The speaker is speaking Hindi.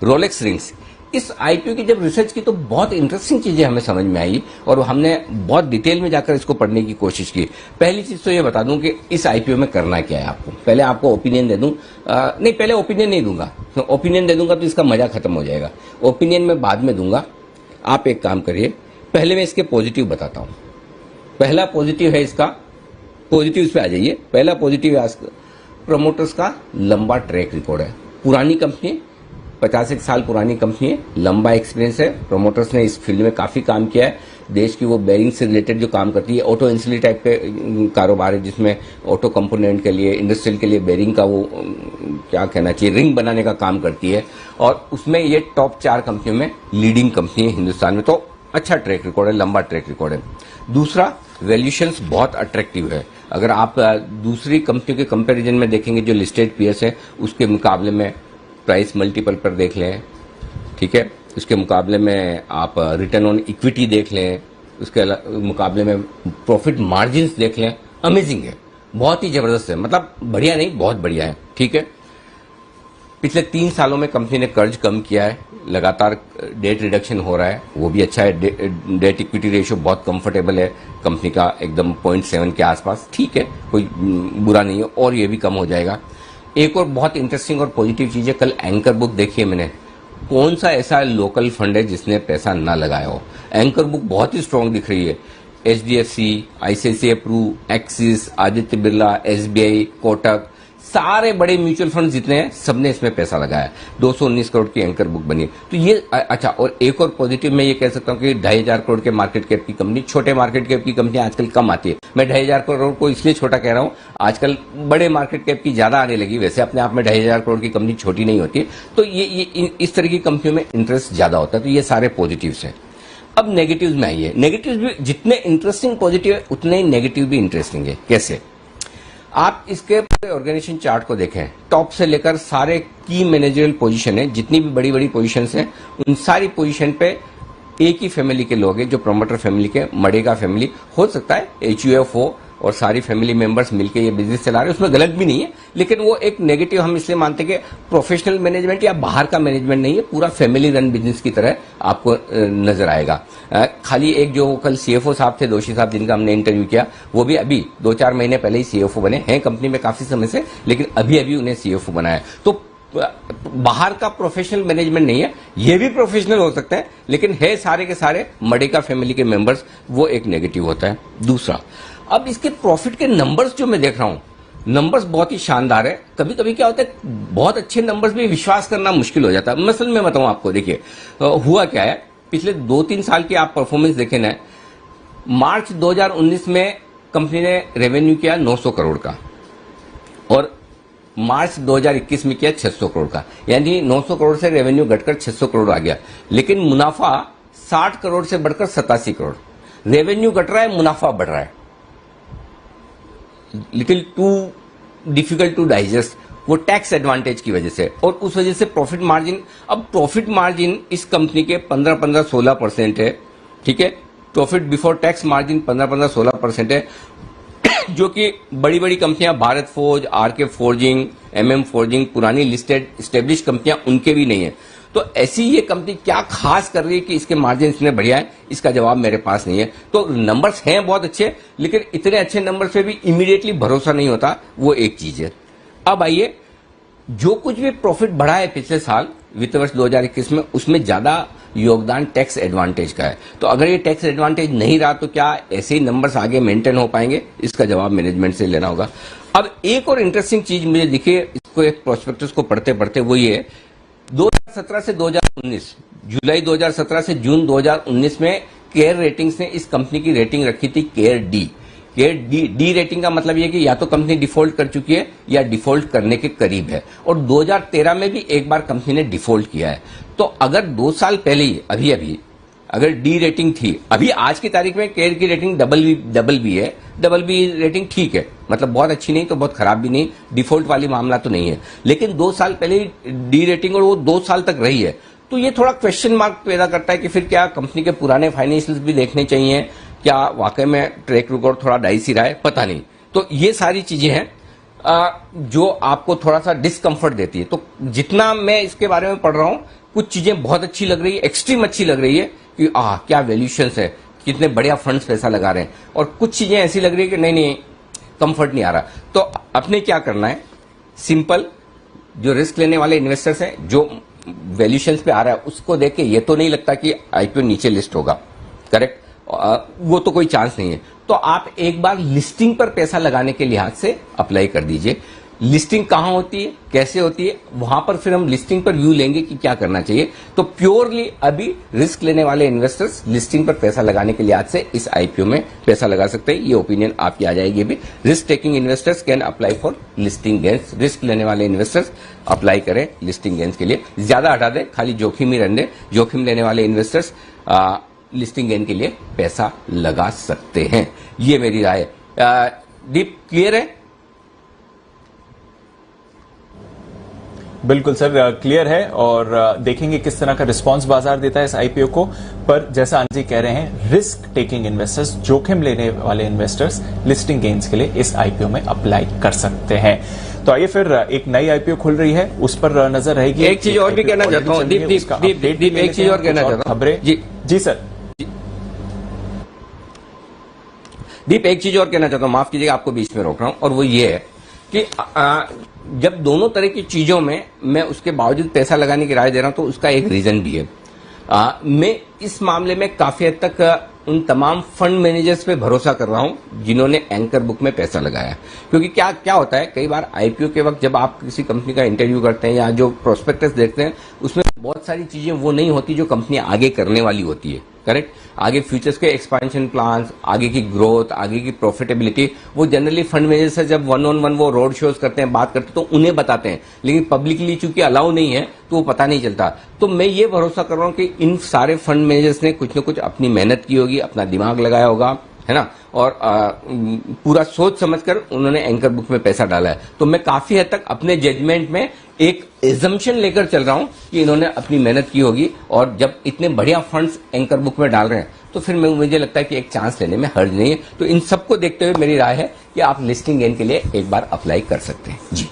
Rolex rings. इस आईपीओ की जब रिसर्च की तो बहुत इंटरेस्टिंग चीजें हमें समझ में आई और हमने बहुत डिटेल में जाकर इसको पढ़ने की कोशिश की। पहली चीज तो ये बता दूं कि इस आईपीओ में करना क्या है आपको। पहले आपको ओपिनियन दे दूं, नहीं पहले ओपिनियन नहीं दूंगा, तो ओपिनियन दे दूंगा तो इसका मजा खत्म हो जाएगा। ओपिनियन में बाद में दूंगा। आप एक काम करिए, पहले मैं इसके पॉजिटिव बताता हूं। पहला पॉजिटिव है इसका, पॉजिटिव पे आ जाइए। पहला पॉजिटिव है प्रमोटर्स का लंबा ट्रैक रिकॉर्ड है। पुरानी कंपनी, 50 साल पुरानी कंपनी है, लंबा एक्सपीरियंस है। प्रमोटर्स ने इस फील्ड में काफी काम किया है। देश की वो बेरिंग से रिलेटेड जो काम करती है, ऑटो इंसुलेटर टाइप के कारोबार है जिसमें ऑटो कंपोनेंट के लिए, इंडस्ट्रियल के लिए बेरिंग का वो क्या कहना चाहिए, रिंग बनाने का काम करती है और उसमें ये टॉप 4 कंपनियों में लीडिंग कंपनी है हिंदुस्तान में। तो अच्छा ट्रैक रिकॉर्ड है, लंबा ट्रैक रिकॉर्ड है। दूसरा, वैल्यूएशंस बहुत अट्रैक्टिव है। अगर आप दूसरी कंपनियों के कंपैरिजन में देखेंगे जो लिस्टेड पीयर्स है उसके मुकाबले में प्राइस मल्टीपल पर देख लें, ठीक है, उसके मुकाबले में आप रिटर्न ऑन इक्विटी देख लें, उसके मुकाबले में प्रॉफिट मार्जिन्स देख लें, अमेजिंग है, बहुत ही जबरदस्त है। मतलब बढ़िया नहीं, बहुत बढ़िया है, ठीक है। पिछले 3 सालों में कंपनी ने कर्ज कम किया है, लगातार डेट रिडक्शन हो रहा है, वो भी अच्छा है। डेट इक्विटी रेशियो बहुत कंफर्टेबल है कंपनी का, एकदम 0.7 के आसपास, ठीक है, कोई बुरा नहीं है और ये भी कम हो जाएगा। एक और बहुत इंटरेस्टिंग और पॉजिटिव चीज है, कल एंकर बुक देखी है मैंने। कौन सा ऐसा लोकल फंड है जिसने पैसा ना लगाया हो? एंकर बुक बहुत ही स्ट्रांग दिख रही है। HDFC, ICICI Pru, Axis, Aditya Birla, SBI, Kotak, सारे बड़े म्यूचुअल फंड जितने हैं सबने इसमें पैसा लगाया। 219 करोड़ की एंकर बुक बनी। तो ये अच्छा, और एक और पॉजिटिव मैं ये कह सकता हूँ कि 2,500 करोड़ के मार्केट कैप की कंपनी, छोटे मार्केट कैप की कंपनी आजकल कम आती है। मैं 2,500 करोड़ को इसलिए छोटा कह रहा हूँ, आजकल बड़े मार्केट कैप की ज्यादा आने लगी। वैसे अपने आप में 2,500 करोड़ की कंपनी छोटी नहीं होती, तो ये इस तरह की कंपनियों में इंटरेस्ट ज्यादा होता है। तो ये सारे पॉजिटिव्स हैं। अब नेगेटिव्स में आइए। नेगेटिव्स भी जितने इंटरेस्टिंग पॉजिटिव है उतने ही नेगेटिव भी इंटरेस्टिंग है। कैसे? आप इसके पूरे ऑर्गेनाइजेशन चार्ट को देखें, टॉप से लेकर सारे की मैनेजरियल पोजीशन है, जितनी भी बड़ी बड़ी पोजीशंस हैं, उन सारी पोजीशन पे एक ही फैमिली के लोग हैं, जो प्रमोटर फैमिली के, मडेगा फैमिली। हो सकता है HUF हो और सारी फैमिली मेंबर्स मिलकर ये बिजनेस चला रहे हैं, उसमें गलत भी नहीं है, लेकिन वो एक नेगेटिव हम इसलिए मानते हैं कि प्रोफेशनल मैनेजमेंट या बाहर का मैनेजमेंट नहीं है, पूरा फैमिली रन बिजनेस की तरह आपको नजर आएगा। खाली एक जो कल CFO साहब थे, दोषी साहब, जिनका हमने इंटरव्यू किया, वो भी अभी 2-4 महीने पहले ही CFO बने हैं कंपनी में काफी समय से, लेकिन अभी उन्हें CFO बनाया। तो बाहर का प्रोफेशनल मैनेजमेंट नहीं है, ये भी प्रोफेशनल हो सकते हैं, लेकिन है सारे के सारे मडेगा फैमिली के मेंबर्स, वो एक नेगेटिव होता है। दूसरा, अब इसके प्रॉफिट के नंबर्स जो मैं देख रहा हूं, नंबर्स बहुत ही शानदार है। कभी कभी क्या होता है, बहुत अच्छे नंबर्स भी विश्वास करना मुश्किल हो जाता है। मसलन मैं बताऊं आपको, देखिए हुआ क्या है, पिछले 2-3 साल की आप परफॉर्मेंस देखें ना, मार्च 2019 में कंपनी ने रेवेन्यू किया 900 करोड़ का और मार्च 2021 में किया 600 करोड़ का, यानी 900 करोड़ से रेवेन्यू घटकर 600 करोड़ आ गया। लेकिन मुनाफा 60 करोड़ से बढ़कर 87 करोड़। रेवेन्यू घट रहा है, मुनाफा बढ़ रहा है। Little too difficult to digest, वो टैक्स एडवांटेज की वजह से, और उस वजह से प्रॉफिट मार्जिन, अब प्रॉफिट मार्जिन इस कंपनी के 15-16% है, ठीक है। प्रॉफिट बिफोर टैक्स मार्जिन 15-16% है, जो कि बड़ी बड़ी कंपनियां, Bharat forge, RK forging, MM forging, पुरानी लिस्टेड स्टेब्लिश कंपनियां, उनके भी नहीं है। तो ऐसी ये कंपनी क्या खास कर रही है कि इसके मार्जिन इतने बढ़िया है, इसका जवाब मेरे पास नहीं है। तो नंबर्स हैं बहुत अच्छे, लेकिन इतने अच्छे नंबर्स पे भी इमीडिएटली भरोसा नहीं होता, वो एक चीज है। अब आइए, जो कुछ भी प्रॉफिट बढ़ा है पिछले साल वित्त वर्ष 2021 में, उसमें ज्यादा योगदान टैक्स एडवांटेज का है। तो अगर ये टैक्स एडवांटेज नहीं रहा तो क्या ऐसे ही नंबर्स आगे मेंटेन हो पाएंगे? इसका जवाब मैनेजमेंट से लेना होगा। अब एक और इंटरेस्टिंग चीज मुझे दिखी, इसको एक प्रोस्पेक्टस को पढ़ते पढ़ते, वो ये 2017 से 2019, जुलाई 2017 से जून 2019 में केयर रेटिंग्स ने इस कंपनी की रेटिंग रखी थी care D. Care D rating का मतलब यह कि या तो कंपनी डिफॉल्ट कर चुकी है या डिफॉल्ट करने के करीब है, और 2013 में भी एक बार कंपनी ने डिफॉल्ट किया है। तो अगर 2 साल पहले ही अभी अगर डी रेटिंग थी, अभी आज की तारीख में केयर की रेटिंग डबल बी है। डबल बी रेटिंग ठीक है, मतलब बहुत अच्छी नहीं तो बहुत खराब भी नहीं, डिफॉल्ट वाली मामला तो नहीं है, लेकिन 2 साल पहले डी रेटिंग और वो 2 साल तक रही है। तो ये थोड़ा क्वेश्चन मार्क पैदा करता है कि फिर क्या कंपनी के पुराने फाइनेंशियल्स भी देखने चाहिए, क्या वाकई में ट्रैक रिकॉर्ड थोड़ा डाइसी रहा है, पता नहीं। तो ये सारी चीजें हैं जो आपको थोड़ा सा डिस्कम्फर्ट देती है। तो जितना मैं इसके बारे में पढ़ रहा हूं, कुछ चीजें बहुत अच्छी लग रही है, एक्सट्रीम अच्छी लग रही है कि क्या वैल्यूएशंस है, कितने बढ़िया फंड्स पैसा लगा रहे हैं, और कुछ चीजें ऐसी लग रही है कि नहीं कंफर्ट नहीं आ रहा। तो अपने क्या करना है, सिंपल, जो रिस्क लेने वाले इन्वेस्टर्स हैं, जो वैल्यूएशंस पे आ रहा है उसको देख के ये तो नहीं लगता कि आईपीओ नीचे लिस्ट होगा, करेक्ट, वो तो कोई चांस नहीं है, तो आप एक बार लिस्टिंग पर पैसा लगाने के लिहाज से अप्लाई कर दीजिए। लिस्टिंग कहां होती है, कैसे होती है, वहां पर फिर हम लिस्टिंग पर व्यू लेंगे कि क्या करना चाहिए। तो प्योरली अभी रिस्क लेने वाले इन्वेस्टर्स लिस्टिंग पर पैसा लगाने के लिहाज से इस आईपीओ में पैसा लगा सकते हैं। ये ओपिनियन आपकी आ जाएगी। भी risk taking investors can apply for listing gains. Risk लेने वाले इन्वेस्टर्स अप्लाई करें लिस्टिंग गेन्स के लिए, ज्यादा हटा दें, खाली जोखिम ही रहने। जोखिम लेने वाले इन्वेस्टर्स लिस्टिंग गेन के लिए पैसा लगा सकते हैं। ये मेरी राय है। दीप, क्लियर है? बिल्कुल सर, क्लियर है, और देखेंगे किस तरह का रिस्पांस बाजार देता है इस आईपीओ को। पर जैसा आनंद जी कह रहे हैं, रिस्क टेकिंग इन्वेस्टर्स, जोखिम लेने वाले इन्वेस्टर्स लिस्टिंग गेन्स के लिए इस आईपीओ में अप्लाई कर सकते हैं। तो आइए फिर एक नई आईपीओ खुल रही है, उस पर नजर रहेगी। एक चीज और भी कहना चाहता हूँ दीप, एक चीज और कहना चाहता हूँ। खबरें जी सर। दीप, एक चीज और कहना चाहता हूँ, माफ कीजिएगा आपको बीच में रोक रहा हूं, और वो ये है कि जब दोनों तरह की चीजों में मैं उसके बावजूद पैसा लगाने की राय दे रहा हूं तो उसका एक रीजन भी है। मैं इस मामले में काफी हद तक उन तमाम फंड मैनेजर्स पे भरोसा कर रहा हूं जिन्होंने एंकर बुक में पैसा लगाया। क्योंकि क्या होता है, कई बार आईपीओ के वक्त जब आप किसी कंपनी का इंटरव्यू करते हैं या जो प्रोस्पेक्टस देखते हैं, उसमें बहुत सारी चीजें वो नहीं होती जो कंपनी आगे करने वाली होती है, करेक्ट। आगे फ्यूचर्स के एक्सपेंशन प्लान्स, आगे की ग्रोथ, आगे की प्रॉफिटेबिलिटी, वो जनरली फंड मैनेजर से जब 1-on-1 वो रोड शोज करते हैं, बात करते हैं, तो उन्हें बताते हैं। लेकिन पब्लिकली चूंकि अलाउ नहीं है तो वो पता नहीं चलता। तो मैं ये भरोसा कर रहा हूं कि इन सारे फंड मैनेजर्स ने कुछ न कुछ अपनी मेहनत की होगी, अपना दिमाग लगाया होगा, है ना, और पूरा सोच समझकर उन्होंने एंकर बुक में पैसा डाला है। तो मैं काफी हद तक अपने जजमेंट में एक एजम्पशन लेकर चल रहा हूं कि इन्होंने अपनी मेहनत की होगी, और जब इतने बढ़िया फंड्स एंकर बुक में डाल रहे हैं तो फिर मुझे लगता है कि एक चांस लेने में हर्ज नहीं है। तो इन सबको देखते हुए मेरी राय है कि आप लिस्टिंग गेन के लिए एक बार अप्लाई कर सकते हैं। जी।